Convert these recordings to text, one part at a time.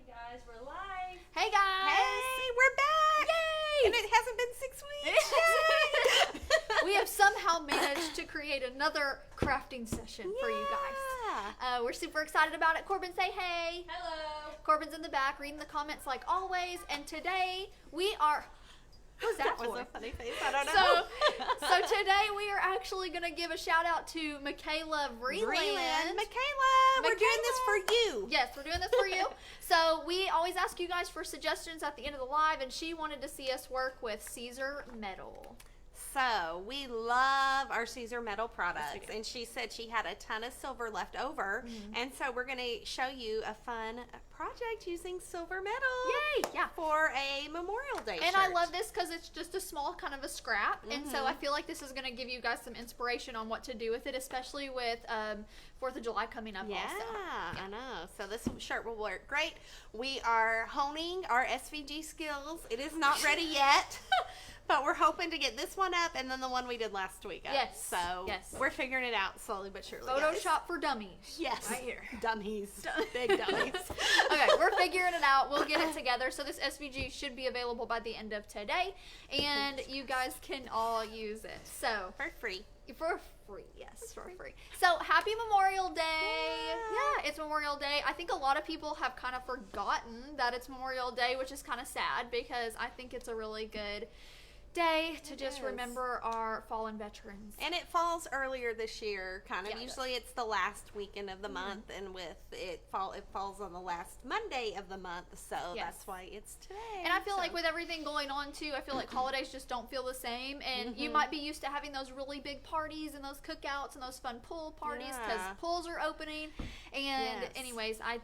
guys, we're live. Hey guys! Hey, we're back! Yay! And it hasn't been 6 weeks. Yay! We have somehow managed to create another crafting session for you guys. We're super excited about it. Corbin, say hey. Hello. Corbin's in the back reading the comments like always. And today we are... What's that was for? a funny face. I don't know. So today we are actually going to give a shout out to Michaela Vreeland. Michaela, we're doing this for you. Yes, we're doing this for you. So we always ask you guys for suggestions at the end of the live, and she wanted to see us work with Caesar metal. So, we love our Caesar metal products, Yes, we do. and she said she had a ton of silver left over, and so we're going to show you a fun project using silver metal. Yay! Yeah. For a Memorial Day And shirt. I love this because it's just a small kind of a scrap. And so I feel like this is going to give you guys some inspiration on what to do with it, especially with 4th of July coming up also. I know. So this shirt will work great. We are honing our SVG skills. It is not ready yet, but we're hoping to get this one up and then the one we did last week up. Yes. So Yes. we're figuring it out slowly but surely. guys. Photoshop for dummies. Yes. Right here. Dummies. Big dummies. Okay, we're figuring it out. We'll get it together. So this SVG should be available by the end of today, and you guys can all use it. So For free. for free, yes, for free. So happy Memorial Day! Yeah, it's Memorial Day. I think a lot of people have kind of forgotten that it's Memorial Day, which is kind of sad because I think it's a really good day to just is. remember our fallen veterans. And it falls earlier this year, kind of. Yeah, it Usually it's the last weekend of the month, and with it falls on the last Monday of the month, so Yes. that's why it's today. And I feel like So- with everything going on too, I feel like holidays just don't feel the same. And you might be used to having those really big parties and those cookouts and those fun pool parties because Yeah. pools are opening. And Yes. anyways, I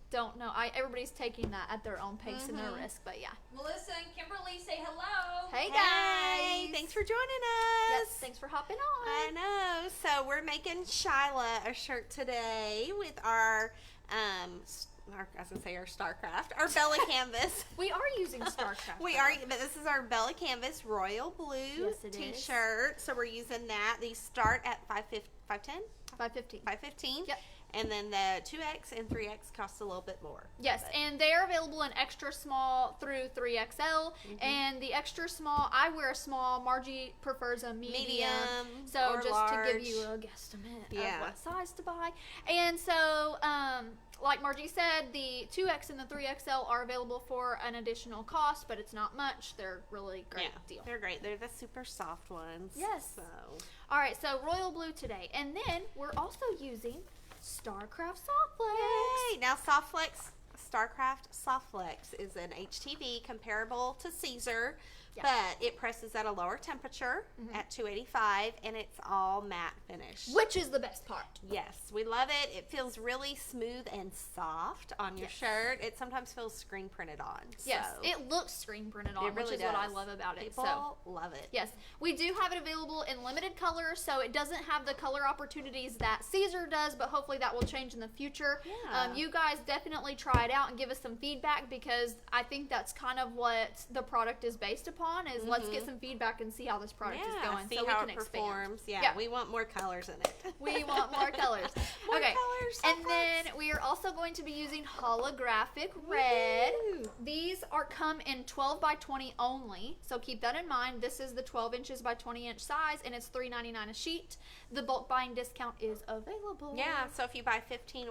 don't know. Everybody's taking that at their own pace and their risk. But yeah. Melissa and Kimberly, say hello. Hey Hey, guys. thanks for joining us. Yes, thanks for hopping on. I know. So we're making Shyla a shirt today with our I was gonna say our Starcraft, our Bella Canvas. We are using StarCraft. We are, but this is our Bella Canvas Royal Blue Yes, it is. T-shirt. So we're using that. These start at 510, 515. 515. Yep. And then the 2X and 3X cost a little bit more. Yes, But- and they are available in extra small through 3XL. And the extra small, I wear a small. Margie prefers a medium. So or just large. to give you a guesstimate Yeah. of what size to buy. And so, like Margie said, the 2X and the 3XL are available for an additional cost, but it's not much. They're really great deal. They're great. They're the super soft ones. Yes. So All right, so royal blue today. And then we're also using StarCraft Softflex. yay! Now Softflex, Starcraft Softflex is an HTV comparable to Caesar, Yeah. but it presses at a lower temperature at 285, and it's all matte finish. Which is the best part. Yes, we love it. It feels really smooth and soft on your Yes. shirt. It sometimes feels screen printed on. Yes, so it looks screen printed on, it really which is what I does. love about it. People So, love it. yes, we do have it available in limited colors, so it doesn't have the color opportunities that Caesar does, but hopefully that will change in the future. Yeah. You guys definitely try it out and give us some feedback because I think that's kind of what the product is based upon. Is let's get some feedback and see how this product is going, see so we how can it expand. performs. Yeah, Yeah. we want more colors in it. We want more colors. More Okay. colors, And Softflex. then we are also going to be using holographic red. Woo. These come in 12 by 20 only, so keep that in mind. This is the 12 inches by 20 inch size, and it's $3.99 a sheet. The bulk buying discount is available. Yeah, so if you buy 15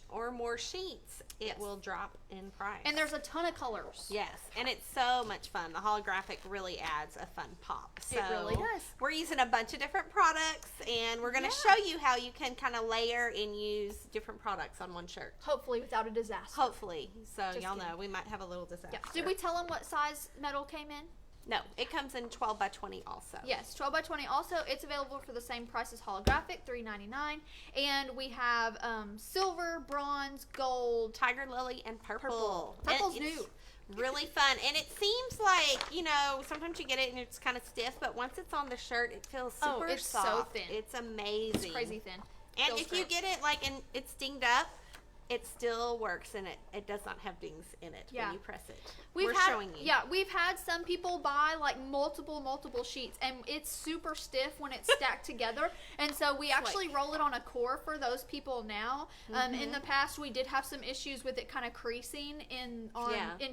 or more sheets, it will drop in price. And there's a ton of colors. yes, and it's so much fun. The holographic really adds a fun pop. So It really does. We're using a bunch of different products, and we're going to show you how you can kind of layer and use different products on one shirt. Hopefully without a disaster. Hopefully. So Just y'all kidding. know we might have a little disaster. Yeah. Did we tell them what size metal came in? No, it comes in 12 by 20 also. Yes, 12 by 20. Also, it's available for the same price as holographic, $3.99. And we have silver, bronze, gold, Tiger lily and purple. And Purple's it's new. Really fun. And it seems like, sometimes you get it and it's kind of stiff, but once it's on the shirt, it feels super it's so soft. thin. It's amazing. It's crazy thin. And Feels if you great. get it and it's dinged up, it still works, and it does not have dings in it when you press it. We're showing you. Yeah, we've had some people buy like multiple sheets, and it's super stiff when it's stacked together. And so we actually roll it on a core for those people now. In the past, we did have some issues with it kind of creasing in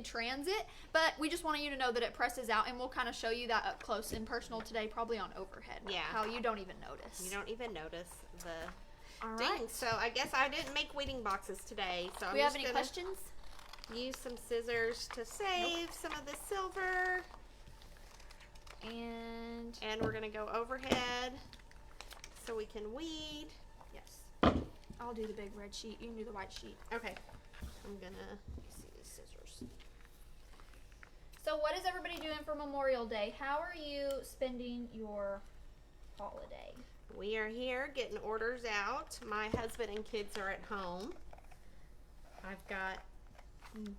transit, but we just wanted you to know that it presses out, and we'll kind of show you that up close and personal today, probably on overhead. Yeah. How you don't even notice. You don't even notice the All dings. right. So I guess I didn't make weeding boxes today. So Do we have any questions? Use some scissors to save some of the silver. And we're going to go overhead so we can weed. Yes. I'll do the big red sheet. You can do the white sheet. Okay. I'm going to see the scissors. So what is everybody doing for Memorial Day? How are you spending your holiday? We are here getting orders out. My husband and kids are at home. I've got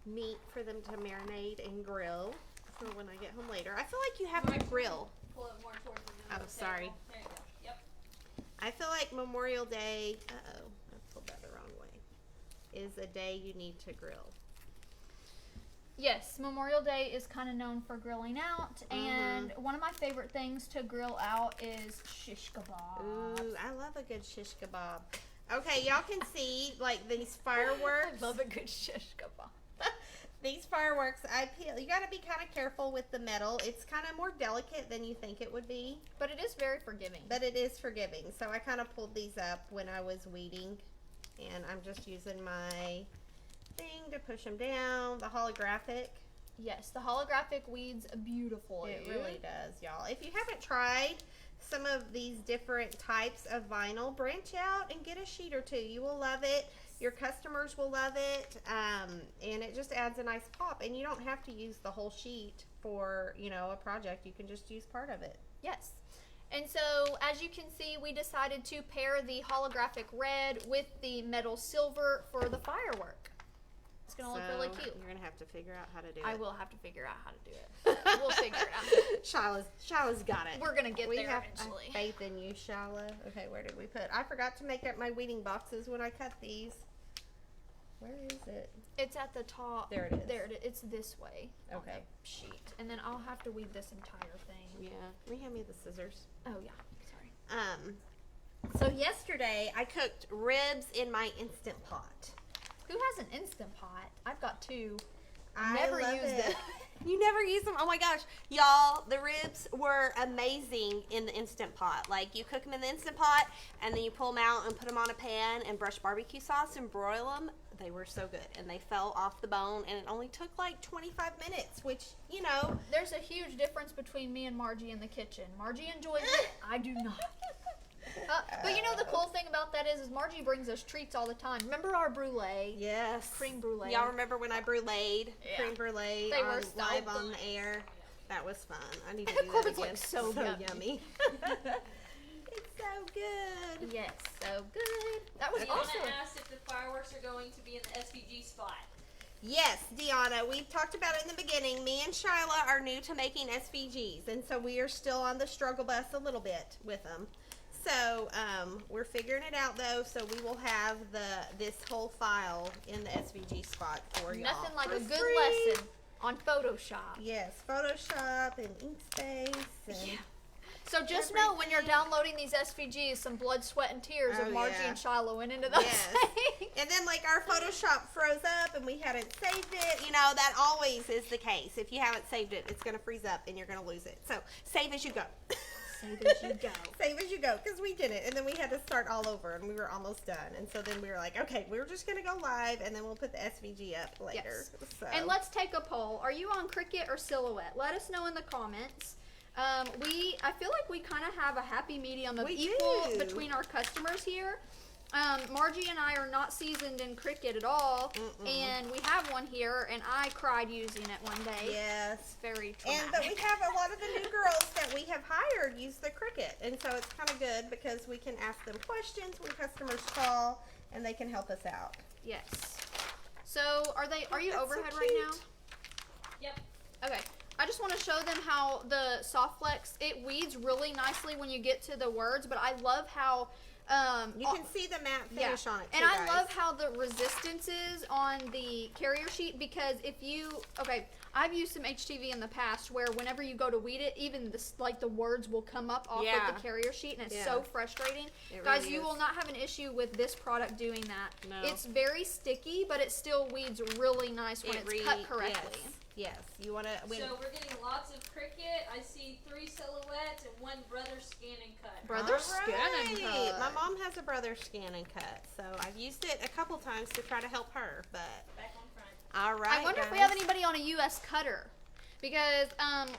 meat for them to marinate and grill for when I get home later. I feel like you have to grill. Pull it more towards the middle Oh, of the sorry. table. There you go. Yep. I feel like Memorial Day, I pulled that the wrong way, is a day you need to grill. Yes, Memorial Day is kind of known for grilling out, and one of my favorite things to grill out is shish kebab. Ooh, I love a good shish kebab. Okay, y'all can see like these fireworks. I love a good shish kebab. These fireworks, I peel. You got to be kind of careful with the metal. It's kind of more delicate than you think it would be. But it is very forgiving. But it is forgiving. So I kind of pulled these up when I was weeding, and I'm just using my thing to push them down. The holographic. Yes, the holographic weeds beautifully. It really does, y'all. If you haven't tried some of these different types of vinyl, branch out and get a sheet or two. You will love it. Your customers will love it, and it just adds a nice pop. And you don't have to use the whole sheet for, a project. You can just use part of it. Yes. And so, as you can see, we decided to pair the holographic red with the metal silver for the firework. It's going to look really cute. You're going to have to figure out how to do it. I will have to figure out how to do it. We'll figure it out. Shala's got it. We're going to get there have eventually. Faith in you, Shyla. Okay, where did we put? I forgot to make up my weeding boxes when I cut these. Where is it? It's at the top. There it is. There it is. It's this way. Okay. On the sheet. And then I'll have to weed this entire thing. Yeah. Will you hand me the scissors? Oh, yeah. Sorry. So yesterday I cooked ribs in my Instant Pot. Who has an Instant Pot? I've got two. I Never love used it. You never use them? Oh my gosh. Y'all, the ribs were amazing in the Instant Pot. Like, you cook them in the Instant Pot, and then you pull them out and put them on a pan and brush barbecue sauce and broil them. They were so good, and they fell off the bone, and it only took like 25 minutes, which, There's a huge difference between me and Margie in the kitchen. Margie enjoys it. I do not. But the cool thing about that is Margie brings us treats all the time. Remember our brulee? Yes. Cream brulee. Y'all remember when I bruleed? Yeah. Cream brulee They were so live on good. the air. That was fun. I need to do that Corbin's again. like so yummy. It's so good. Yes, so good. That was Deanna awesome. asked if the fireworks are going to be in the SVG spot. Yes, Deanna, we've talked about it in the beginning. Me and Shyla are new to making SVGs, and so we are still on the struggle bus a little bit with them. So we're figuring it out, though, so we will have this whole file in the SVG spot for y'all. Nothing like for a good free. lesson on Photoshop. Yes, Photoshop and Inkspace. And So just know when you're downloading these SVGs, some blood, sweat, and tears Oh, of Margie yeah. and Shyla went into those Yes. things. And then, like, our Photoshop froze up and we hadn't saved it. That always is the case. If you haven't saved it, it's going to freeze up and you're going to lose it. So, save as you go. Save as you go. Save as you go, because we didn't. And then we had to start all over, and we were almost done. And so then we were like, okay, we're just going to go live, and then we'll put the SVG up later. Yes. So. And let's take a poll. Are you on Cricut or Silhouette? Let us know in the comments. I feel like we kind of have a happy medium of We equal do. between our customers here. Margie and I are not seasoned in Cricut at all, and we have one here, and I cried using it one day. Yes. It's very But we traumatic. have a lot of the new girls that we have hired use the Cricut. And so it's kind of good because we can ask them questions when customers call, and they can help us out. Yes. So are you That's so overhead right now? cute. Yep. Okay. I just want to show them how the soft flex, it weeds really nicely when you get to the words, but I love how You can see the matte finish on it too, and I guys. love how the resistance is on the carrier sheet, because if you, I've used some HTV in the past where whenever you go to weed it, even this, like the words will come up off of the carrier sheet, and it's so frustrating. Guys, you will not have an issue with this product doing that. No. It's very sticky, but it still weeds really nice when it's cut correctly. Yes, you want to. So we're getting lots of Cricut. I see 3 silhouettes and 1 brother scan and cut. Brother scan and cut. My mom has a brother scan and cut, so I've used it a couple times to try to help her. But Back on front. all right, I wonder if we have anybody on a U.S. cutter, because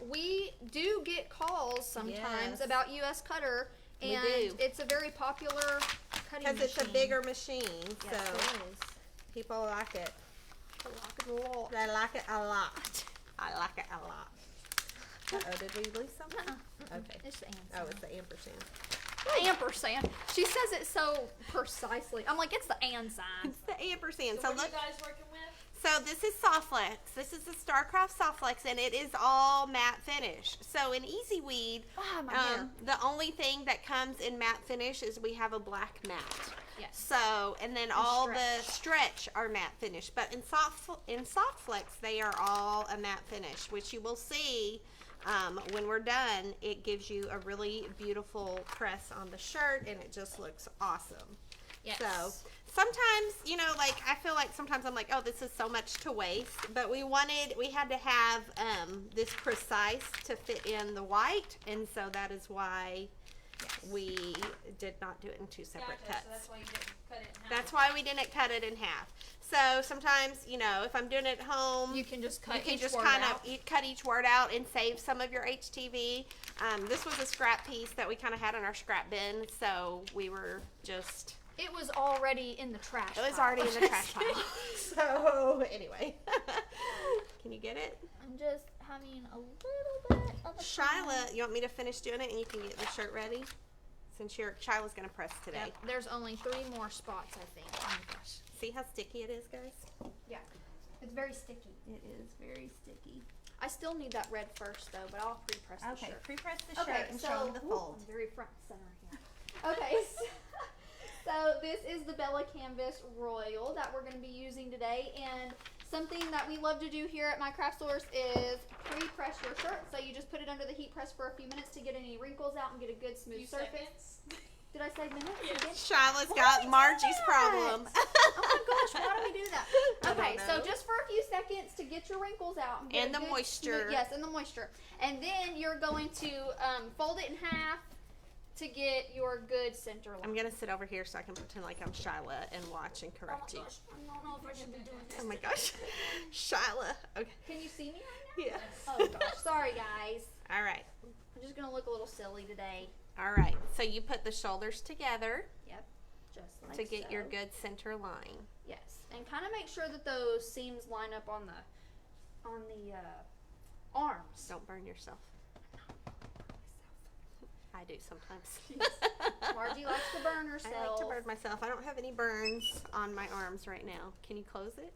we do get calls sometimes about U.S. cutter, and it's a very popular cutting machine. Because it's a bigger machine, Yes, so it is. people like it. I like it a lot. They like it a lot. I like it a lot. Uh-oh, did we lose something? Okay. It's the ampersand. Oh, it's the ampersand. Ampersand. She says it so precisely. I'm like, it's the and sign. It's the ampersand. So So what are look. you guys working with? So this is Softflex. This is the Starcraft Softflex, and it is all matte finish. So in Easy Weed, my hair. the only thing that comes in matte finish is we have a black matte. Yes. So, and then all the stretch are matte finish. But in Softflex, they are all a matte finish, which you will see when we're done. It gives you a really beautiful press on the shirt, and it just looks awesome. Yes. So sometimes, you know, like I feel like sometimes I'm like, oh, this is so much to waste. But we had to have this precise to fit in the white, and so that is why we did not do it in 2 separate cuts. So that's why you didn't cut it in half. That's why we didn't cut it in half. So sometimes, you know, if I'm doing it at home, You can just cut you can each just word kind out. of cut each word out and save some of your HTV. This was a scrap piece that we kind of had in our scrap bin, so we were just. It was already in the trash. It was pile. already in the trash pile. So anyway, can you get it? I'm just having a little bit of a Shyla, you want me to finish doing it and you can get the shirt ready? Since Shyla's going to press today. Yep, there's only 3 more spots, I think. Oh my gosh. See how sticky it is, guys? Yeah. It's very sticky. It is very sticky. I still need that red first, though, but I'll pre-press the Okay, shirt. pre-press the shirt and show them the fold. I'm very front and center here. Okay, so this is the Bella Canvas Royal that we're going to be using today, and something that we love to do here at my craft source is pre-press your shirt. So you just put it under the heat press for a few minutes to get any wrinkles out and get a good smooth surface. Seconds. Did I say minutes? Yes. Shyla's Why got did we do Margie's that? problem. Oh my gosh, why do we do that? I Okay, don't so know. just for a few seconds to get your wrinkles out. Get And a the good moisture. smooth- yes, and the moisture. And then you're going to fold it in half to get your good center line. I'm going to sit over here so I can pretend like I'm Shyla and watch and Oh correct my you. gosh, I don't know if I should be doing this. Oh my gosh. Shyla. Okay. Can you see me right Yeah. now? Oh gosh, sorry guys. All right. I'm just gonna look a little silly today. All right. So you put the shoulders together Yep, just like to get your so. good center line. Yes, and kind of make sure that those seams line up on the arms. Don't burn yourself. I do sometimes. Margie likes to burn herself. I like to burn myself. I don't have any burns on my arms right now. Can you close it?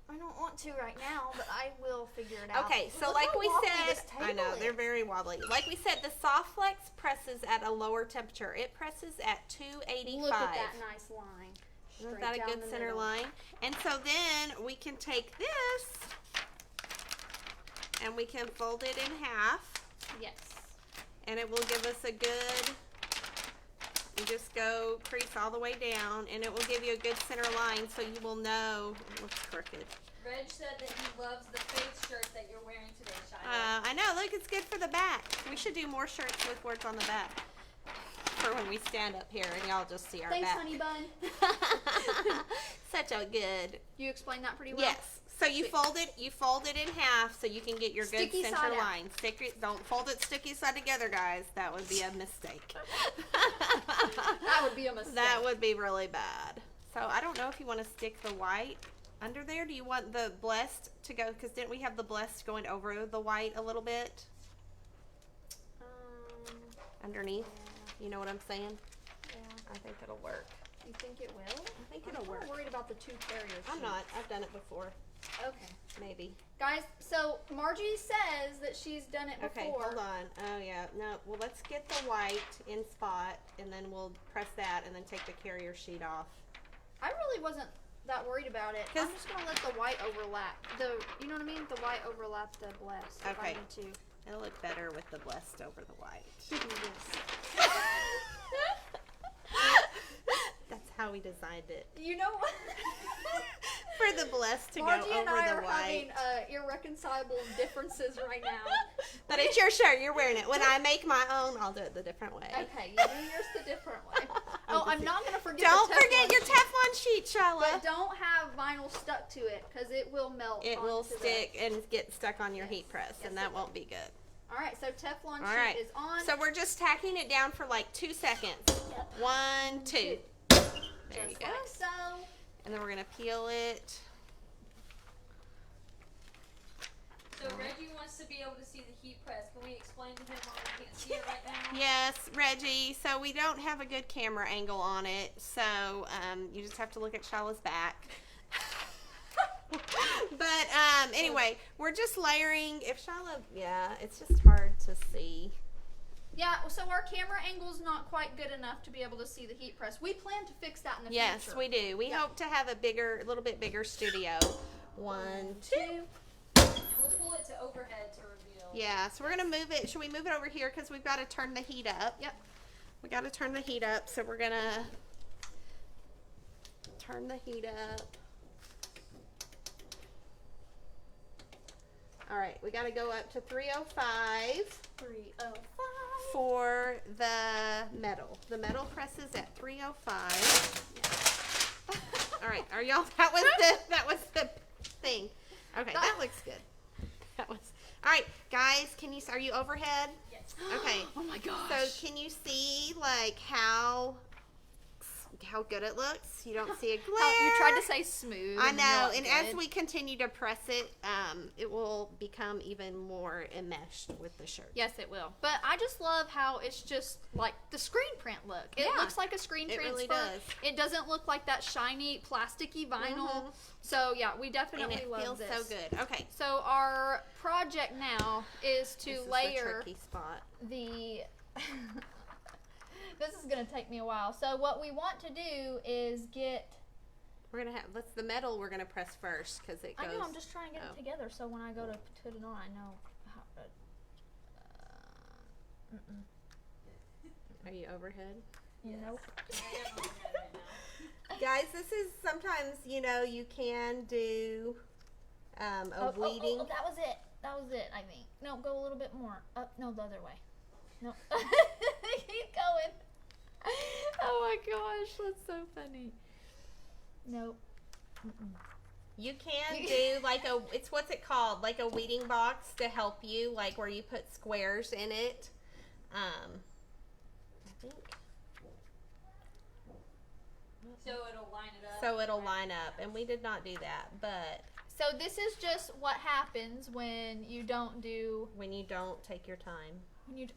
I don't want to right now, but I will figure it out. Okay, so Look like how we wobbly said, this I know, table they're is. very wobbly. Like we said, the Softflex presses at a lower temperature. It presses at 285. Look at that nice line. Isn't Straight that a down good the center middle. line? And so then we can take this and we can fold it in half, Yes. and it will give us a good, you just go crease all the way down, and it will give you a good center line so you will know it looks crooked. Reg said that he loves the faith shirt that you're wearing today, Shyla. I know, look, it's good for the back. We should do more shirts with words on the back for when we stand up here and y'all just see our Thanks, back. honey bun. Such a good, You explained that pretty well. yes. So you fold it in half so you can get your Sticky good side center out. line. Don't fold it sticky side together, guys. That would be a mistake. That would be a mistake. That would be really bad. So I don't know if you want to stick the white under there. Do you want the blessed to go? Because didn't we have the blessed going over the white a little bit underneath? You know what I'm saying? Yeah. I think it'll work. You think it will? I think I'm it'll kinda work. worried about the 2 carriers. I'm not. I've done it before. Okay. maybe. Guys, so Margie says that she's done it before. Okay, hold on. Oh, yeah. No, well, let's get the white in spot, and then we'll press that, and then take the carrier sheet off. I really wasn't that worried about it. I'm just going to let the white overlap. You know what I mean? The white overlap the blessed. If I Okay. need to. It'll look better with the blessed over the white. That's how we designed it. You know what? For the blessed to Margie go and over I the are white. having irreconcilable differences right now. But it's your shirt. You're wearing it. When I make my own, I'll do it the different way. Okay, you do yours the different way. I'm not going to forget Don't the Teflon forget your sheet. Teflon sheet, Shyla. But don't have vinyl stuck to it because it will melt. It will onto stick and get stuck on your heat press, Yes, and that won't be good. All right, so Teflon All sheet right. is on. So we're just tacking it down for like 2 seconds. Yep. 1, 2. There you Just go. like so. And then we're going to peel it. So Reggie wants to be able to see the heat press. Can we explain to him why we can't see it right now? Yes, Reggie. So we don't have a good camera angle on it. So you just have to look at Shyla's back. But anyway, we're just layering. If Shyla, yeah, it's just hard to see. Yeah, so our camera angle's not quite good enough to be able to see the heat press. We plan to fix that in the Yes, future. we do. We Yeah. hope to have a little bit bigger studio. 1, 2. And we'll pull it to overhead to reveal. Yeah, so we're going to move it. Should we move it over here? Because we've got to turn the heat up. Yep. We got to turn the heat up. So we're going to turn the heat up. All right, we got to go up to 305 305. for the metal. The metal press is at 305. All right, are y'all? That was the thing. Okay, that looks good. That was. All right, guys, are you overhead? Yes. Okay. Oh my gosh. So can you see like how good it looks? You don't see a glare. You tried to say smooth. I know, not and good. as we continue to press it, it will become even more enmeshed with the shirt. Yes, it will. But I just love how it's just like the screen print look. It Yeah, looks like a screen it transfer. really does. It doesn't look like that shiny, plasticky vinyl. Mhm. So yeah, we And definitely it love feels this. so good. Okay. So our project now is to This is the layer tricky spot. the. This is gonna take me a while. So what we want to do is get. We're gonna have the metal. We're gonna press first because it goes. I know. I'm just trying to get oh. it together so when I go to put it on, I know how to. Are you overhead? Nope. I am overhead right now. Guys, this is sometimes you can do a weeding. Oh, that was it. That was it. I think. No, go a little bit more. Up. No, the other way. No. Keep going. Oh my gosh, that's so funny. Nope. You can do like it's what's it called? Like a weeding box to help you, like where you put squares in it. I think. So it'll line it up. So it'll line up, and we did not do that, but So this is just what happens when you don't do. when you don't take your time. When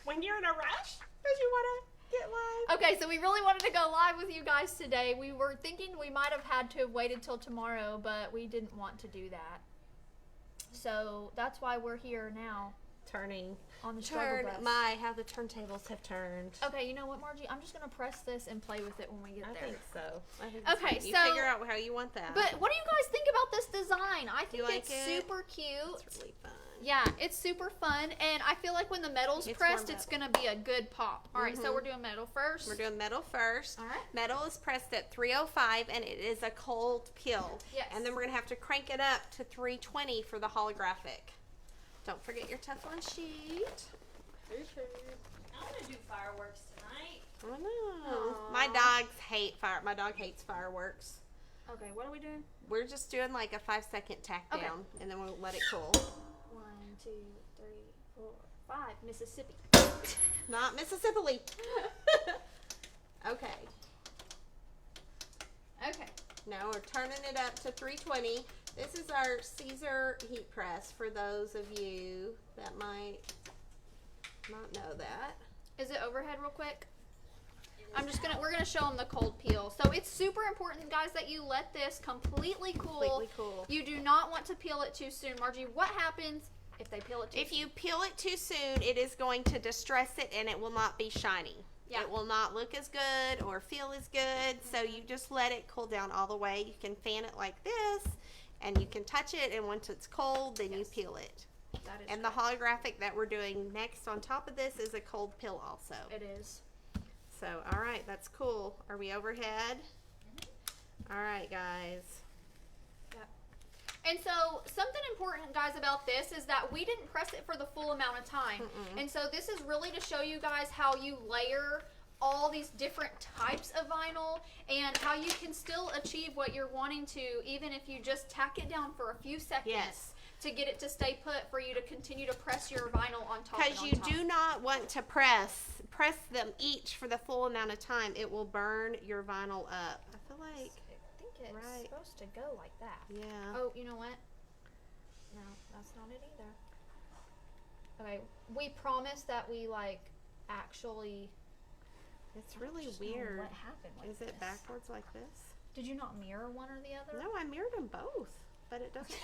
When you're in a rush because you want to get live. Okay, so we really wanted to go live with you guys today. We were thinking we might have had to have waited till tomorrow, but we didn't want to do that. So that's why we're here now Turning. on the struggle bus. How the turntables have turned. Okay, you know what, Margie? I'm just gonna press this and play with it when we get I there. think so. Okay, you so- figure out how you want that. But what do you guys think about this design? I think like it's it? super cute. it's really fun. Yeah, it's super fun, and I feel like when the metal's It's pressed, warmed it's up. gonna be a good pop. All right, so Mhm. we're doing metal first. We're doing metal first. All right. Metal is pressed at 305, and it is a cold peel. Yes. And then we're going to have to crank it up to 320 for the holographic. Don't forget your Teflon sheet. I'm gonna do fireworks tonight. I know. Aw. My dogs hate My dog hates fireworks. Okay, what are we doing? We're just doing like a 5-second tack Okay. down, and then we'll let it cool. 1, 2, 3, 4, 5. Mississippi. Not Mississippi. Okay. Okay. Now we're turning it up to 320. This is our Caesar heat press for those of you that might not know that. Is it overhead real quick? Yes. We're gonna show them the cold peel. So it's super important, guys, that you let this completely cool. Completely cool. You do not want to peel it too soon. Margie, what happens if they peel it too soon? If you peel it too soon, it is going to distress it and it will not be shiny. Yeah. It will not look as good or feel as good. So you just let it cool down all the way. You can fan it like this and you can touch it, and once it's cold, then you peel it. That is And the holographic that we're doing next on top of this is a cold peel also. It is. So, all right, that's cool. Are we overhead? All right, guys. And so something important, guys, about this is that we didn't press it for the full amount of time. And so this is really to show you guys how you layer all these different types of vinyl and how you can still achieve what you're wanting to, even if you just tack it down for a few seconds. Yes. To get it to stay put, for you to continue to press your vinyl on top. Because you do not want to press them each for the full amount of time. It will burn your vinyl up. I feel like, I think it's Right. supposed to go like that. yeah. Oh, you know what? No, that's not it either. Okay, we promise that we actually. It's really I just don't know weird. What happened? Like Is it this. backwards like this? Did you not mirror one or the other? No, I mirrored them both, but it doesn't.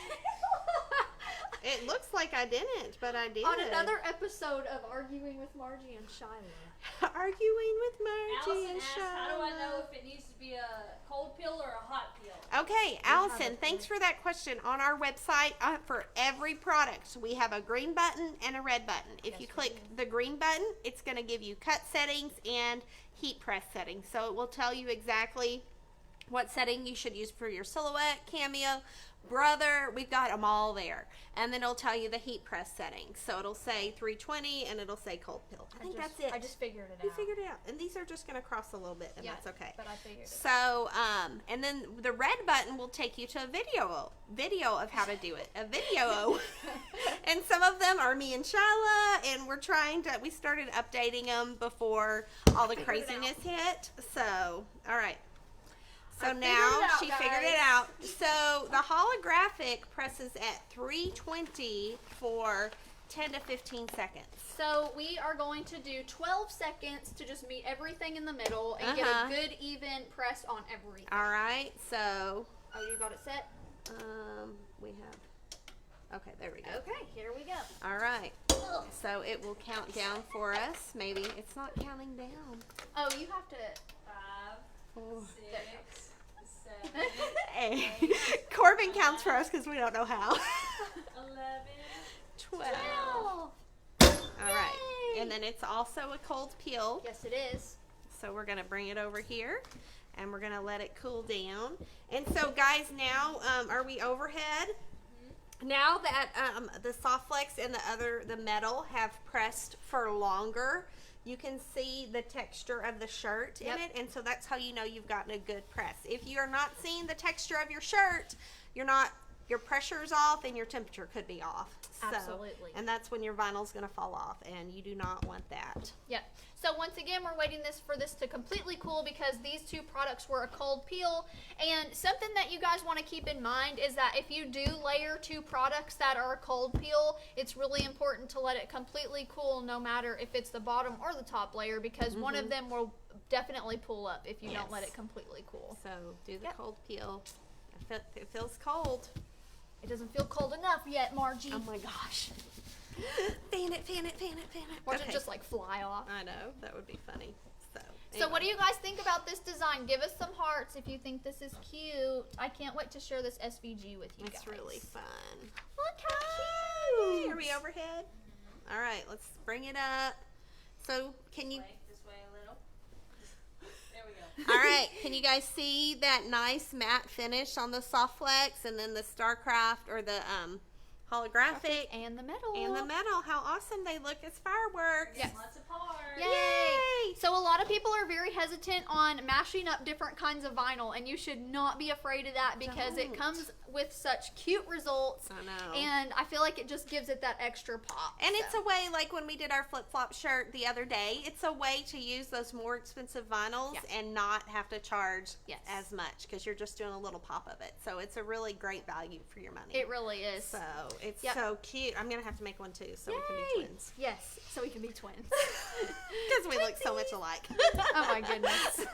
It looks like I didn't, but I did. On another episode of Arguing with Marji and Shyla. Arguing with Marji Allison and asked, Shyla. how do I know if it needs to be a cold peel or a hot peel? Okay, Allison, thanks for that question. On our website, for every product, we have a green button and a red button. If you click the green button, it's going to give you cut settings and heat press settings. So it will tell you exactly what setting you should use for your silhouette, cameo, brother. We've got them all there. And then it'll tell you the heat press settings. So it'll say 320 and it'll say cold peel. I think that's it. I just figured it You out. figured it out. And these are just going to cross a little bit, and Yeah, that's okay. But I figured it So, and then the red button will take you to a video of how to do it. A video. And some of them are me and Shyla, and we started updating them before all the craziness hit. So, all right. So I now figured it out, she figured guys. it out. So the holographic presses at 320 for 10 to 15 seconds. So we are going to do 12 seconds to just meet everything in the middle and get a good even press on everything. All right. So Oh, you got it set? we have. Okay, there we go. Okay, here we go. All right. So it will count down for us. Maybe it's not counting down. Oh, you have to. 5, Oh. 6, 7, Hey. Corbin counts for us because we don't know how. 11. 12. Oh, All right. Yay. And then it's also a cold peel. yes, it is. So we're going to bring it over here and we're going to let it cool down. And so guys, now are we overhead? Now that the soft flex and the metal have pressed for longer, you can see the texture of the shirt in it, and so that's how you know you've gotten a good press. If you're not seeing the texture of your shirt, your pressure's off and your temperature could be off. Absolutely. And that's when your vinyl's going to fall off, and you do not want that. Yep. So once again, we're waiting for this to completely cool because these two products were a cold peel. And something that you guys want to keep in mind is that if you do layer two products that are a cold peel, it's really important to let it completely cool no matter if it's the bottom or the top layer, because one of them will definitely pull up if you don't let it completely cool. So do the cold peel. It feels cold. It doesn't feel cold enough yet, Margie. Oh my gosh. Fan it, fan it, fan it, fan it. Watch it just fly off. I know. That would be funny. So what do you guys think about this design? Give us some hearts if you think this is cute. I can't wait to share this SVG with you guys. It's really fun. Look how cute. Are we overhead? All right, let's bring it up. So can you... This way a little. There we go. All right, can you guys see that nice matte finish on the soft flex and then the Starcraft or the holographic and the metal. How awesome they look as fireworks. Yes. Lots of parts. Yay! So a lot of people are very hesitant on mashing up different kinds of vinyl, and you should not be afraid of that because it Don't. comes with such cute results. I know. And I feel like it just gives it that extra pop. And it's a way, like when we did our flip-flop shirt the other day, it's a way to use those more expensive vinyls and not have to charge as much because you're just doing a little pop of it. So it's a really great value for your money. It really is. So it's so cute. I'm going to have to make one too so we can be twins. Yes, so we can be twins. Because we look so much alike. Oh my goodness.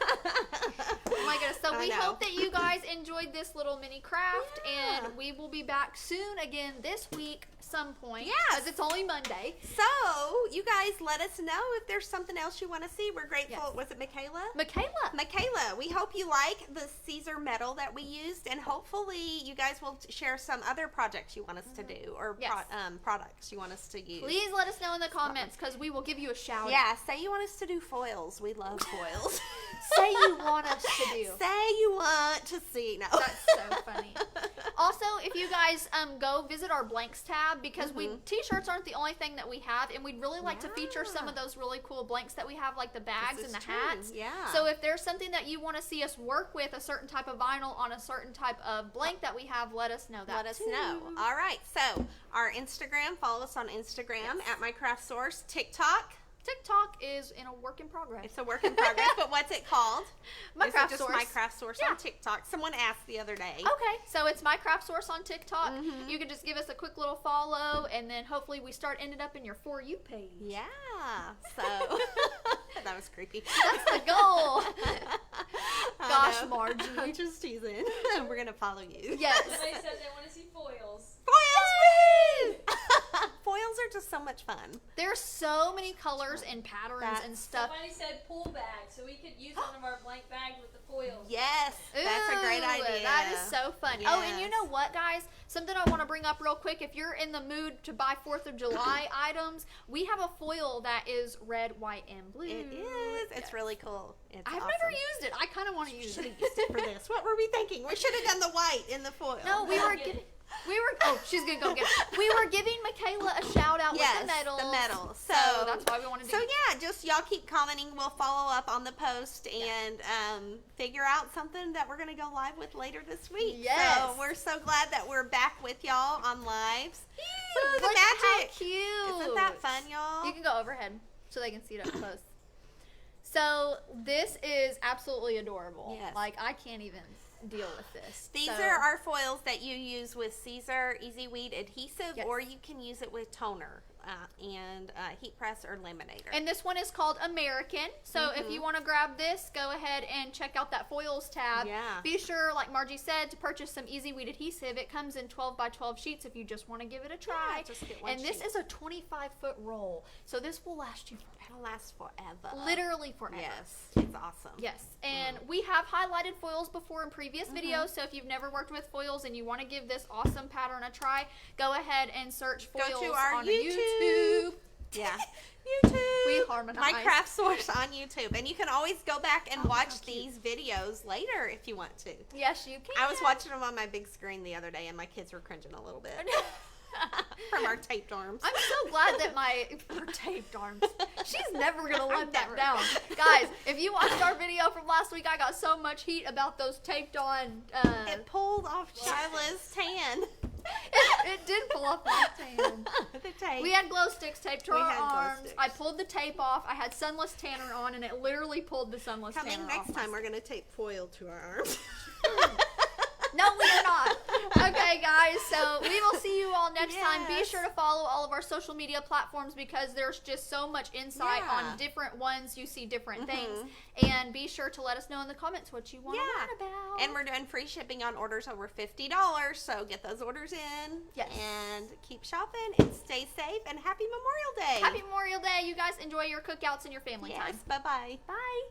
Oh my goodness. So I we know. hope that you guys enjoyed this little mini craft, Yeah. and we will be back soon again this week some point. Yes. Because it's only Monday. So, you guys let us know if there's something else you want to see. We're grateful. Yes. Was it Michaela? Michaela. We hope you like the Caesar medal that we used, and hopefully you guys will share some other projects you want us to do, or Yes. products you want us to use. Please let us know in the comments, because we will give you a shout Yeah, say you want us to do foils. We love foils. Say you want us to do. Say you want to see. No. That's so funny. Also, if you guys go visit our blanks tab, because t-shirts aren't the only thing that we have, and we'd really like to feature some of those really cool blanks that we have, like the bags and the hats. Yeah. So if there's something that you want to see us work with, a certain type of vinyl on a certain type of blank that we have, let us know that. Let us know. All right. So our Instagram, follow us on Instagram at My Craft Source. TikTok. TikTok is in a work in progress. It's a work in progress, but what's it called? My Is Craft it just Source. My Craft Source Yeah. on TikTok. Someone asked the other day. Okay, so it's My Craft Source on TikTok. You can just give us a quick little follow, and then hopefully we start ended up in your For You page. Yeah. So that was creepy. That's the goal. I Gosh, know. Margie. I'm just teasing. We're gonna follow you. Yes. Somebody said they want to see foils. Foils! Woo! Foils are just so much fun. There's so many colors and patterns and stuff. Somebody said pool bag, so we could use one of our blank bags with the foils. Yes, that's a great Ooh, idea. That is so fun. Oh, and you Yes. know what, guys? Something I want to bring up real quick. If you're in the mood to buy 4th of July items, we have a foil that is red, white, and blue. It is. It's Yes. really cool. It's I've awesome. never used it. I kind of want to use Should it. have used it for this. What were we thinking? We should have done the white in the foil. No, we were oh, she's gonna go get it. We were giving Michaela a shout out Yes, with the medal. the medal. So that's why we wanted to So yeah, just y'all keep commenting. We'll follow up on the post and figure out something that we're gonna go live with later this week. Yes. So we're so glad that we're back with y'all on lives. Ooh, the Look magic. how cute. Isn't that fun, y'all? You can go overhead so they can see it up close. So this is absolutely adorable. Yes. Like I can't even deal with this. These So- are our foils that you use with Caesar Easy Weed adhesive, Yes. or you can use it with toner and heat press or laminator. And this one is called American. So if you want to grab this, go ahead and check out that foils tab. Yeah. Be sure, like Margie said, to purchase some Easy Weed adhesive. It comes in 12 by 12 sheets if you just want to give it a try. Yeah, just get one and this sheet. is a 25-foot roll. So this will last you forever. It'll last forever. Literally forever. Yes, it's awesome. Yes, and we have highlighted foils before in previous videos, so if you've never worked with foils and you want to give this awesome pattern a try, go ahead and search Go to foils our on YouTube. Yeah. YouTube. We harmonize. My Craft Source on YouTube. And you can always go back and watch these videos later if you want to. Yes, you can. I was watching them on my big screen the other day and my kids were cringing a little bit from our taped arms. I'm so glad that her taped arms. She's never going to let that Never. down. Guys, if you watched our video from last week, I got so much heat about those taped on. It pulled off Shyla's tan. It did pull off my tan. The tape. We had glow sticks taped to We our had glow arms. sticks. I pulled the tape off. I had sunless tanner on, and it literally pulled the sunless Coming tanner next off. time, we're going to tape foil to our arms. No, we are not. Okay, guys, so we will see you all next time. Be Yes. sure to follow all of our social media platforms because there's just so much insight Yeah. on different ones. You see different things. And be sure to let us know in the comments what you want to learn about. And we're doing free shipping on orders over $50, so get those orders in. Yes. And keep shopping and stay safe and happy Memorial Day. Happy Memorial Day. You guys enjoy your cookouts and your family Yes. time. Bye-bye. Bye.